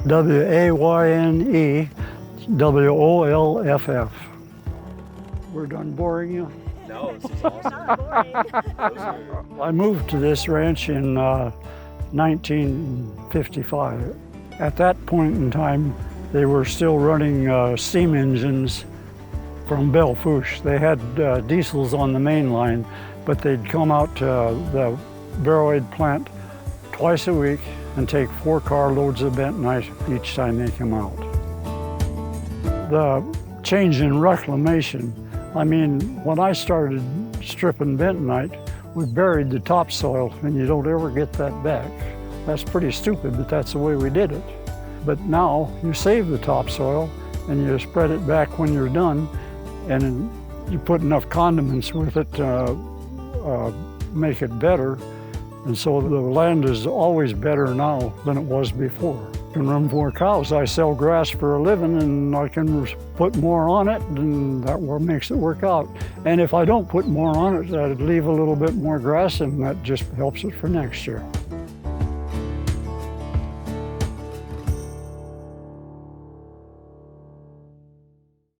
WAYNEWOLFF. We're done boring you? No, this is awesome. I moved to this ranch in 1955. At that point in time, they were still running steam engines from Belle Fourche. They had diesels on the main line, but they'd come out to the Baroid plant twice a week and take 4 carloads of bentonite each time they come out. The change in reclamation, I mean, when I started stripping bentonite, we buried the topsoil and you don't ever get that back. That's pretty stupid, but that's the way we did it. But now you save the topsoil and you spread it back when you're done, and you put enough condiments with it to make it better. And so the land is always better now than it was before. I can run more cows. I sell grass for a living, and I can put more on it, and that makes it work out. And if I don't put more on it, I'd leave a little bit more grass, and that just helps it for next year.